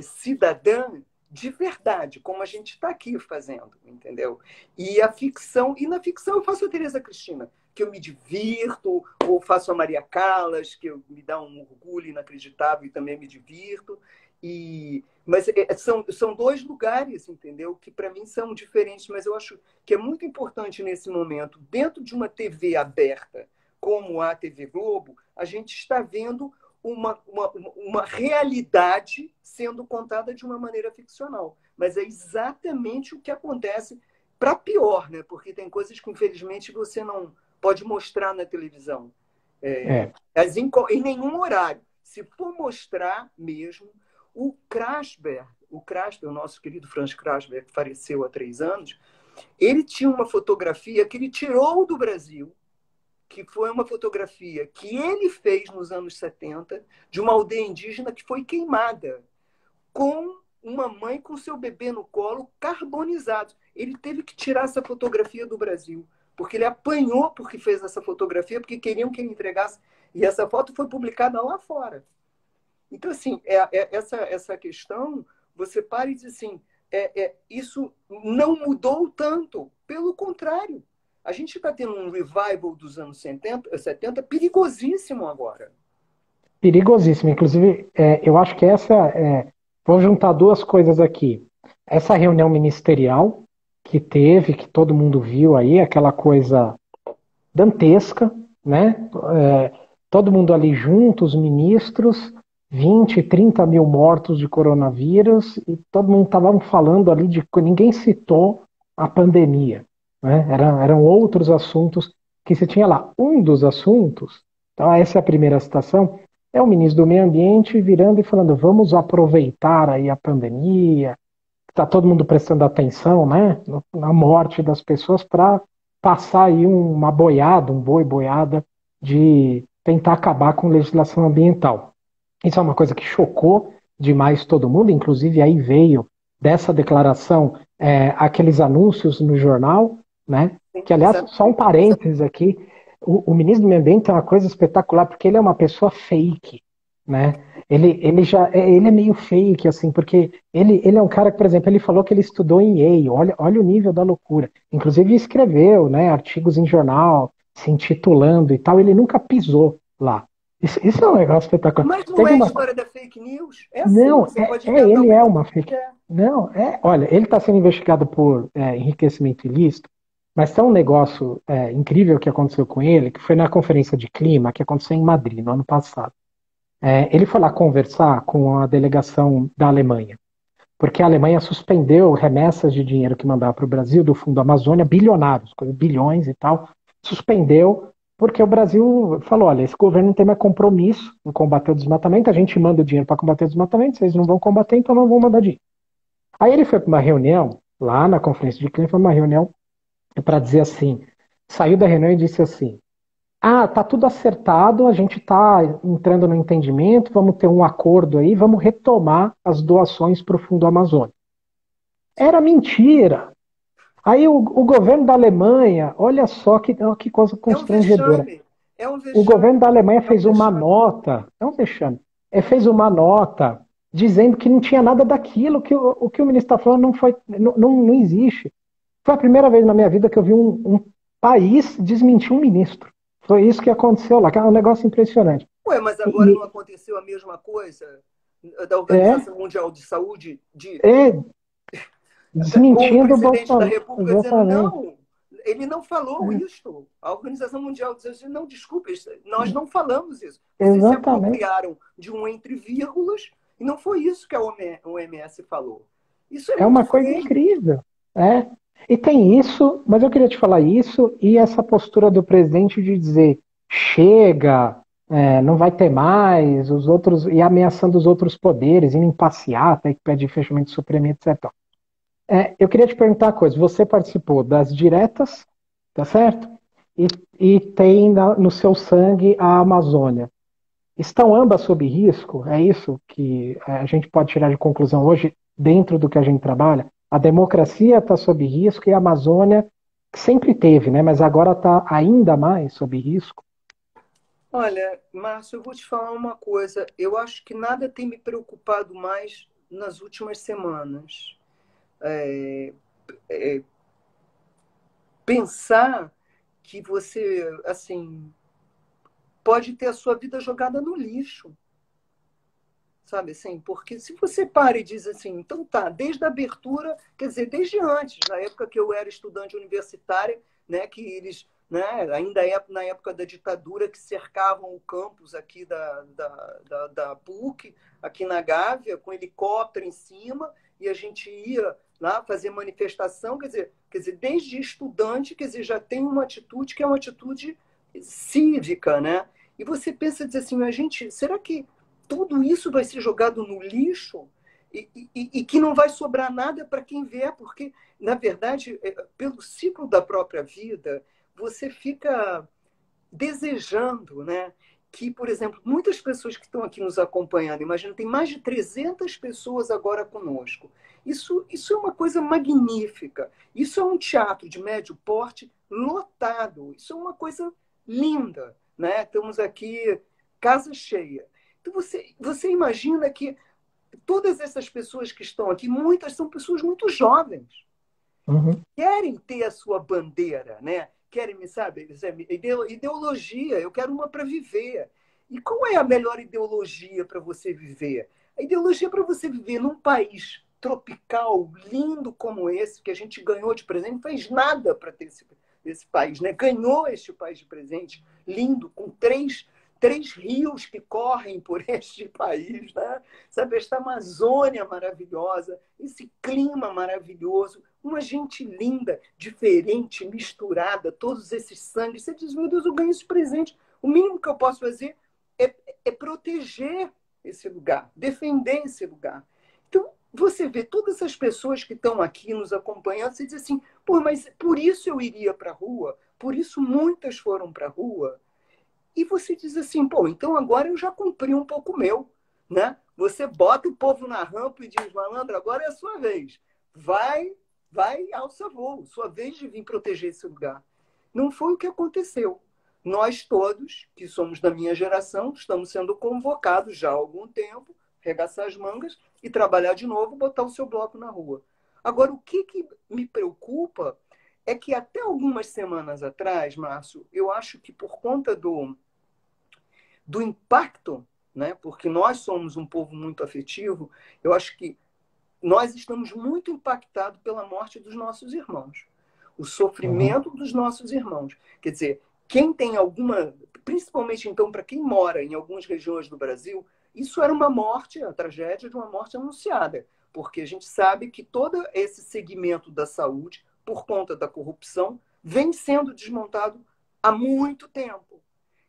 cidadã de verdade, como a gente está aqui fazendo, entendeu? E a ficção, e na ficção eu faço a Tereza Cristina, que eu me divirto, ou faço a Maria Callas, que me dá um orgulho inacreditável e também me divirto. Mas são dois lugares, entendeu? Que para mim são diferentes, mas eu acho que é muito importante nesse momento, dentro de uma TV aberta, como a TV Globo, a gente está vendo uma realidade sendo contada de uma maneira ficcional. Mas é exatamente o que acontece para pior, né? Porque tem coisas que, infelizmente, você não pode mostrar na televisão. Em nenhum horário. Se for mostrar mesmo, o Krasberg, o nosso querido Franz Krasberg, que faleceu há 3 anos, ele tinha uma fotografia que ele tirou do Brasil, que foi uma fotografia que ele fez nos anos 70 de uma aldeia indígena que foi queimada, com uma mãe com seu bebê no colo, carbonizado. Ele teve que tirar essa fotografia do Brasil, porque ele apanhou porque fez essa fotografia, porque queriam que ele entregasse. E essa foto foi publicada lá fora. Então, assim, essa questão, você para e diz assim, isso não mudou tanto, pelo contrário. A gente está tendo um revival dos anos 70 perigosíssimo agora. Perigosíssimo. Inclusive, eu acho que vou juntar duas coisas aqui. Essa reunião ministerial que teve, que todo mundo viu aí, aquela coisa dantesca, né? Todo mundo ali junto, os ministros, 20, 30 mil mortos de coronavírus, e todo mundo estava falando ali ninguém citou a pandemia, né? Eram outros assuntos que se tinha lá. Um dos assuntos, então essa é a primeira citação, é o ministro do Meio Ambiente virando e falando, vamos aproveitar aí a pandemia, está todo mundo prestando atenção, né, na morte das pessoas para passar aí uma boiada, um boi-boiada de tentar acabar com legislação ambiental. Isso é uma coisa que chocou demais todo mundo, inclusive aí veio dessa declaração aqueles anúncios no jornal, né, que aliás, só um parênteses aqui, o ministro do Meio Ambiente é uma coisa espetacular, porque ele é uma pessoa fake, né? Ele é meio fake, assim, porque ele é um cara que, por exemplo, ele falou que ele estudou em Yale, olha o nível da loucura. Inclusive escreveu, né, artigos em jornal, se intitulando e tal, ele nunca pisou lá. Isso é um negócio espetacular. Mas não é a história da fake news? Assim, não, ele é uma fake. É. Não, olha, ele está sendo investigado por enriquecimento ilícito, mas tem um negócio incrível que aconteceu com ele, que foi na conferência de clima que aconteceu em Madrid, no ano passado. Ele foi lá conversar com a delegação da Alemanha, porque a Alemanha suspendeu remessas de dinheiro que mandava para o Brasil do Fundo Amazônia, bilionários, bilhões e tal, suspendeu, porque o Brasil falou, olha, esse governo não tem mais compromisso em combater o desmatamento, a gente manda o dinheiro para combater o desmatamento, vocês não vão combater, então não vão mandar dinheiro. Aí ele foi para uma reunião, lá na conferência de clima, foi uma reunião para dizer assim, saiu da reunião e disse assim, tá tudo acertado, a gente está entrando no entendimento, vamos ter um acordo aí, vamos retomar as doações para o Fundo Amazônia. Era mentira. Aí o governo da Alemanha, olha só que coisa constrangedora. É um vexame. O governo da Alemanha fez uma nota, é um vexame, fez uma nota dizendo que não tinha nada daquilo, que o que o ministro está falando não existe. Foi a primeira vez na minha vida que eu vi um país desmentir um ministro. Foi isso que aconteceu lá, que é um negócio impressionante. Ué, mas agora não aconteceu a mesma coisa da Organização Mundial de Saúde? Desmentindo o presidente da República dizendo, não, ele não falou isso. A Organização Mundial de Saúde não, desculpa, nós não falamos isso. Vocês se apropriaram de um entre vírgulas e não foi isso que a OMS falou. Isso é uma coisa incrível. E tem isso, mas eu queria te falar isso e essa postura do presidente de dizer chega, não vai ter mais, os outros, e ameaçando os outros poderes, indo em passeata, que pede fechamento do Supremo, etc. Eu queria te perguntar uma coisa, você participou das diretas, tá certo? E tem no seu sangue a Amazônia. Estão ambas sob risco? É isso que a gente pode tirar de conclusão hoje, dentro do que a gente trabalha? A democracia está sob risco e a Amazônia, que sempre teve, né, mas agora está ainda mais sob risco. Olha, Márcio, eu vou te falar uma coisa. Eu acho que nada tem me preocupado mais nas últimas semanas. É, é, pensar que você, assim, pode ter a sua vida jogada no lixo, sabe assim? Porque se você para e diz assim, então tá, desde a abertura, quer dizer, desde antes, na época que eu era estudante universitária, né, que eles, né, ainda na época da ditadura, que cercavam o campus aqui da PUC, aqui na Gávea, com helicóptero em cima, e a gente ia lá fazer manifestação, quer dizer, desde estudante, quer dizer, já tem uma atitude que é uma atitude cívica, né? E você pensa, diz assim, a gente, será que tudo isso vai ser jogado no lixo e que não vai sobrar nada para quem vier, porque, na verdade, pelo ciclo da própria vida, você fica desejando, né, que, por exemplo, muitas pessoas que estão aqui nos acompanhando, imagina, tem mais de 300 pessoas agora conosco. Isso é uma coisa magnífica. Isso é um teatro de médio porte lotado. Isso é uma coisa linda, né? Estamos aqui, casa cheia. Então, você imagina que todas essas pessoas que estão aqui, muitas são pessoas muito jovens, Uhum. querem ter a sua bandeira, né? Querem, sabe, ideologia, eu quero uma para viver. E qual é a melhor ideologia para você viver? A ideologia para você viver num país tropical, lindo como esse, que a gente ganhou de presente, não fez nada para ter esse país, né? Ganhou este país de presente, lindo, com três rios que correm por este país, né? Sabe, esta Amazônia maravilhosa, esse clima maravilhoso, uma gente linda, diferente, misturada, todos esses sangues. Você diz, meu Deus, eu ganho esse presente. O mínimo que eu posso fazer é proteger esse lugar, defender esse lugar. Então, você vê todas essas pessoas que estão aqui nos acompanhando, você diz assim, pô, mas por isso eu iria para a rua, por isso muitas foram para a rua. E você diz assim, pô, então agora eu já cumpri um pouco o meu, né? Você bota o povo na rampa e diz, malandro, agora é a sua vez. Vai, alça voo, sua vez de vir proteger esse lugar. Não foi o que aconteceu. Nós todos, que somos da minha geração, estamos sendo convocados já há algum tempo, regaçar as mangas e trabalhar de novo, botar o seu bloco na rua. Agora, o que me preocupa é que até algumas semanas atrás, Márcio, eu acho que por conta do impacto, né? Porque nós somos um povo muito afetivo, eu acho que nós estamos muito impactados pela morte dos nossos irmãos, o Uhum. sofrimento dos nossos irmãos. Quer dizer, quem tem alguma, principalmente então para quem mora em algumas regiões do Brasil, isso era uma morte, a tragédia de uma morte anunciada, porque a gente sabe que todo esse segmento da saúde, por conta da corrupção, vem sendo desmontado há muito tempo.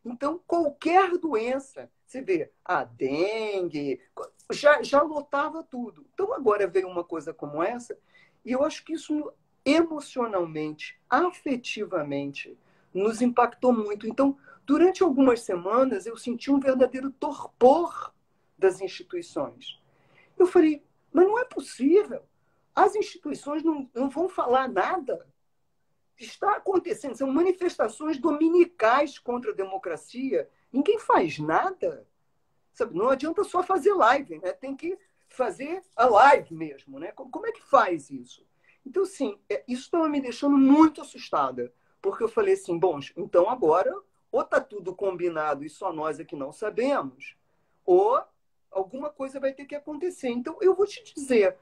Então, qualquer doença, você vê, a dengue, já lotava tudo. Então, agora veio uma coisa como essa, e eu acho que isso emocionalmente, afetivamente, nos impactou muito. Então, durante algumas semanas, eu senti um verdadeiro torpor das instituições. Eu falei, mas não é possível. As instituições não vão falar nada. Está acontecendo, são manifestações dominicais contra a democracia. Ninguém faz nada. Sabe? Não adianta só fazer live, né? Tem que fazer a live mesmo. Né? Como é que faz isso? Então, sim, isso estava me deixando muito assustada. Porque eu falei assim, bom, então agora ou está tudo combinado e só nós é que não sabemos, ou alguma coisa vai ter que acontecer. Então, eu vou te dizer,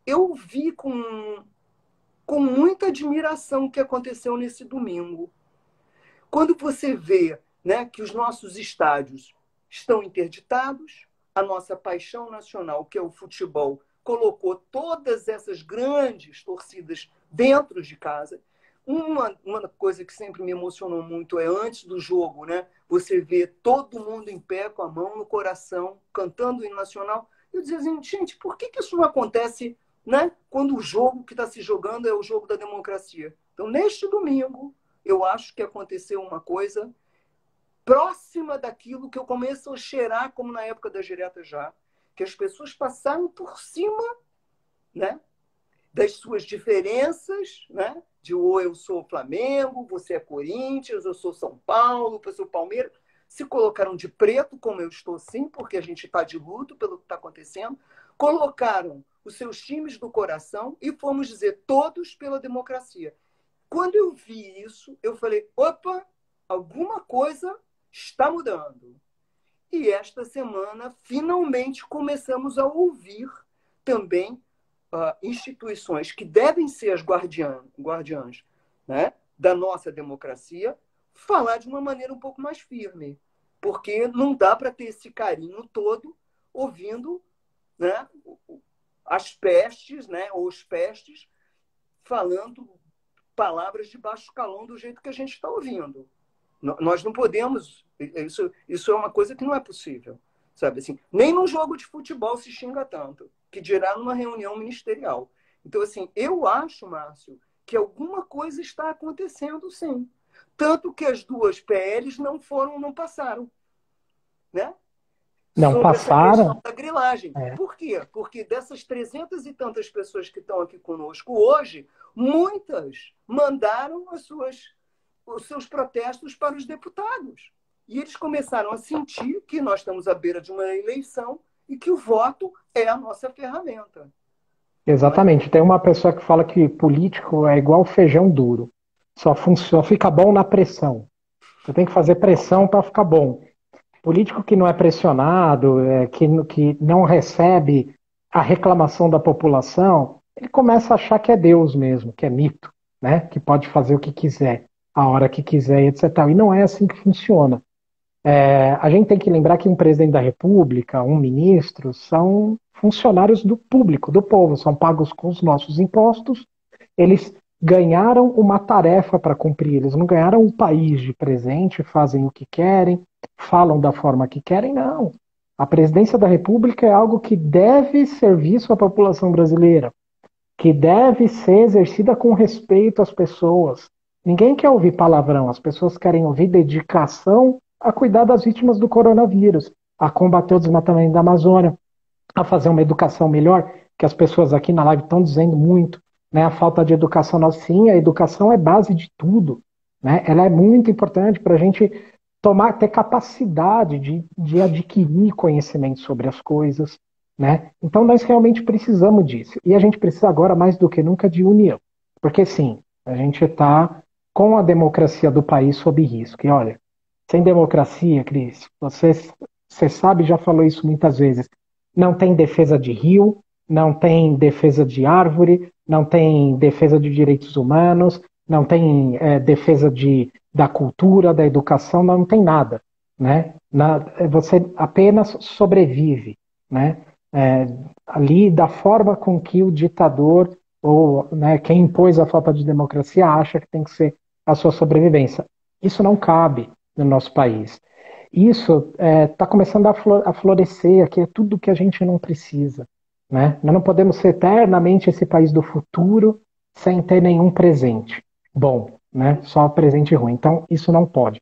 eu vi com muita admiração o que aconteceu nesse domingo. Quando você vê, né, que os nossos estádios estão interditados, a nossa paixão nacional, que é o futebol, colocou todas essas grandes torcidas dentro de casa. Uma coisa que sempre me emocionou muito é antes do jogo, né? Você vê todo mundo em pé, com a mão no coração, cantando o hino nacional. Eu dizia assim, gente, por que isso não acontece, né? Quando o jogo que está se jogando é o jogo da democracia? Então, neste domingo, eu acho que aconteceu uma coisa próxima daquilo que eu começo a cheirar, como na época da Direta Já, que as pessoas passaram por cima, né, das suas diferenças, né, de ou eu sou Flamengo, você é Corinthians, eu sou São Paulo, eu sou Palmeiras, se colocaram de preto, como eu estou sim, porque a gente está de luto pelo que está acontecendo, colocaram os seus times do coração e fomos dizer todos pela democracia. Quando eu vi isso, eu falei, opa, alguma coisa está mudando. E esta semana, finalmente, começamos a ouvir também instituições que devem ser as guardiãs, né, da nossa democracia, falar de uma maneira um pouco mais firme. Porque não dá para ter esse carinho todo ouvindo, né, as pestes, né, ou os pestes, falando palavras de baixo calão do jeito que a gente está ouvindo. Nós não podemos... Isso é uma coisa que não é possível. Sabe assim? Nem num jogo de futebol se xinga tanto, que dirá numa reunião ministerial. Então, assim, eu acho, Márcio, que alguma coisa está acontecendo, sim. Tanto que as duas PLs não passaram, né? Não Sobre essa passaram? questão da grilagem. Por quê? Porque dessas 300 e tantas pessoas que estão aqui conosco hoje, muitas mandaram os seus protestos para os deputados. E eles começaram a sentir que nós estamos à beira de uma eleição e que o voto é a nossa ferramenta. Exatamente. Tem uma pessoa que fala que político é igual feijão duro. Só fica bom na pressão. Você tem que fazer pressão para ficar bom. Político que não é pressionado, que não recebe a reclamação da população, ele começa a achar que é Deus mesmo, que é mito, né? Que pode fazer o que quiser, a hora que quiser, etc. E não é assim que funciona. A gente tem que lembrar que um presidente da República, um ministro, são funcionários do público, do povo, são pagos com os nossos impostos. Eles ganharam uma tarefa para cumprir, eles não ganharam um país de presente, fazem o que querem, falam da forma que querem, não. A presidência da República é algo que deve servir à população brasileira, que deve ser exercida com respeito às pessoas. Ninguém quer ouvir palavrão, as pessoas querem ouvir dedicação a cuidar das vítimas do coronavírus, a combater o desmatamento da Amazônia, a fazer uma educação melhor, que as pessoas aqui na live estão dizendo muito, né? A falta de educação, nós, sim, a educação é base de tudo, né? Ela é muito importante para a gente ter capacidade de adquirir conhecimento sobre as coisas, né? Então nós realmente precisamos disso. E a gente precisa agora, mais do que nunca, de união. Porque sim, a gente está com a democracia do país sob risco. E olha, sem democracia, Cris, você sabe, já falou isso muitas vezes, não tem defesa de rio, não tem defesa de árvore, não tem defesa de direitos humanos, não tem defesa da cultura, da educação, não tem nada, né? Você apenas sobrevive, né? Ali da forma com que o ditador ou, né, quem impôs a falta de democracia acha que tem que ser a sua sobrevivência. Isso não cabe no nosso país. Isso está começando a florescer, que é tudo que a gente não precisa, né? Nós não podemos ser eternamente esse país do futuro sem ter nenhum presente bom, né? Só presente ruim. Então, isso não pode.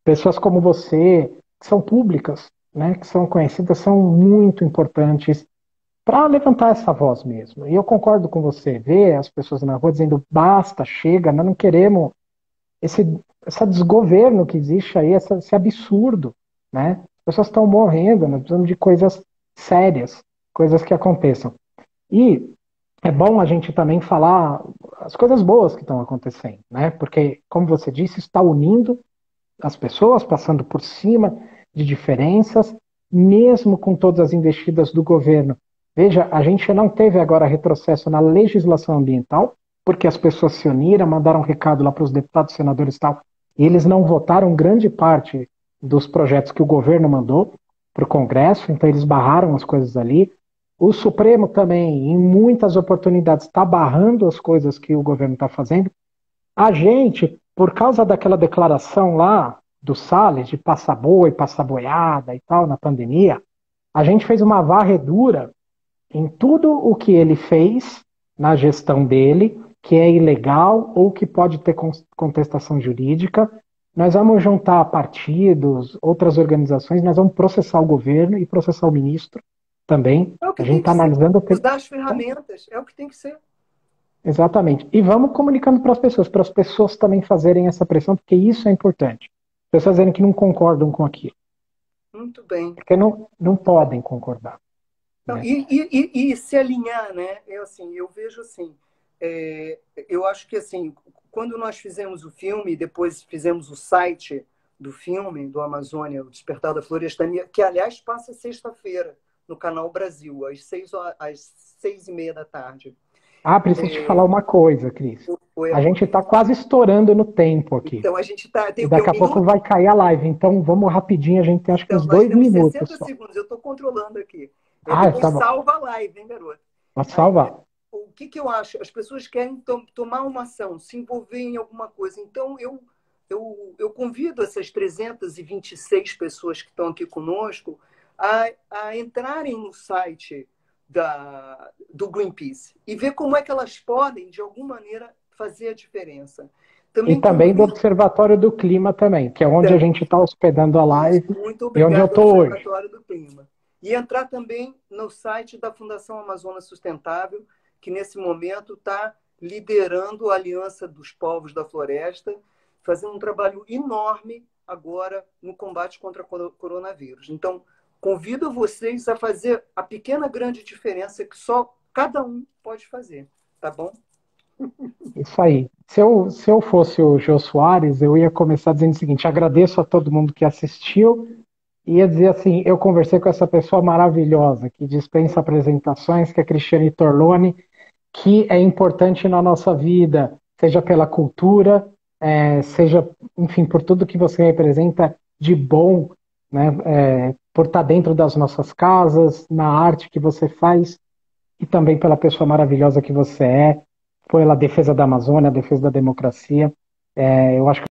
Pessoas como você, que são públicas, né, que são conhecidas, são muito importantes para levantar essa voz mesmo. E eu concordo com você, ver as pessoas na rua dizendo basta, chega, nós não queremos esse desgoverno que existe aí, esse absurdo, né? As pessoas estão morrendo, nós precisamos de coisas sérias, coisas que aconteçam. E é bom a gente também falar as coisas boas que estão acontecendo, né? Porque, como você disse, está unindo as pessoas, passando por cima de diferenças, mesmo com todas as investidas do governo. Veja, a gente não teve agora retrocesso na legislação ambiental, porque as pessoas se uniram, mandaram um recado lá para os deputados, senadores e tal, e eles não votaram grande parte dos projetos que o governo mandou para o Congresso, então eles barraram as coisas ali. O Supremo também, em muitas oportunidades, está barrando as coisas que o governo está fazendo. A gente, por causa daquela declaração lá do Salles, de passar boi, passar boiada e tal, na pandemia, a gente fez uma varredura em tudo o que ele fez na gestão dele, que é ilegal ou que pode ter contestação jurídica. Nós vamos juntar partidos, outras organizações, nós vamos processar o governo e processar o ministro também. É o que a gente está tem que analisando... ser. Usar as ferramentas, é o que tem que ser. Exatamente. E vamos comunicando para as pessoas também fazerem essa pressão, porque isso é importante. As pessoas dizendo que não concordam com aquilo. Muito bem. Porque não podem concordar. Não, né? e se alinhar, né? Eu vejo assim, eu acho que assim, quando nós fizemos o filme, depois fizemos o site do filme, do Amazônia, o Despertar da Florestania, que aliás passa sexta-feira no Canal Brasil, às 6:30 da tarde. Ah, preciso te falar uma coisa, Cris. Oi, A amor. gente está quase estourando no tempo aqui. Então a gente tem E o quê? daqui Um a pouco minuto? vai cair a live. Então vamos rapidinho, a gente tem acho que Então, uns nós dois temos minutos 60 só. segundos, eu estou controlando aqui. Ah, Depois tá bom. salva a live, hein, garoto? Pode Aí, salvar. o que eu acho? As pessoas querem tomar uma ação, se envolver em alguma coisa. Então, eu convido essas 326 pessoas que estão aqui conosco a entrarem no site do Greenpeace e ver como é que elas podem, de alguma maneira, fazer a diferença. E Também também do convido. Observatório do Clima também, que é onde a gente está hospedando a Isso, live muito e onde eu obrigado, estou hoje. Observatório do Clima. E entrar também no site da Fundação Amazonas Sustentável, que nesse momento está liderando a Aliança dos Povos da Floresta, fazendo um trabalho enorme agora no combate contra o coronavírus. Então, convido vocês a fazer a pequena grande diferença que só cada um pode fazer, tá bom? Isso aí. Se eu fosse o Jô Soares, eu ia começar dizendo o seguinte: agradeço a todo mundo que assistiu. E ia dizer assim: eu conversei com essa pessoa maravilhosa, que dispensa apresentações, que é Cristiane Torlone, que é importante na nossa vida, seja pela cultura, seja, enfim, por tudo que você representa de bom, né, por estar dentro das nossas casas, na arte que você faz, e também pela pessoa maravilhosa que você é, pela defesa da Amazônia, a defesa da democracia. Eu acho que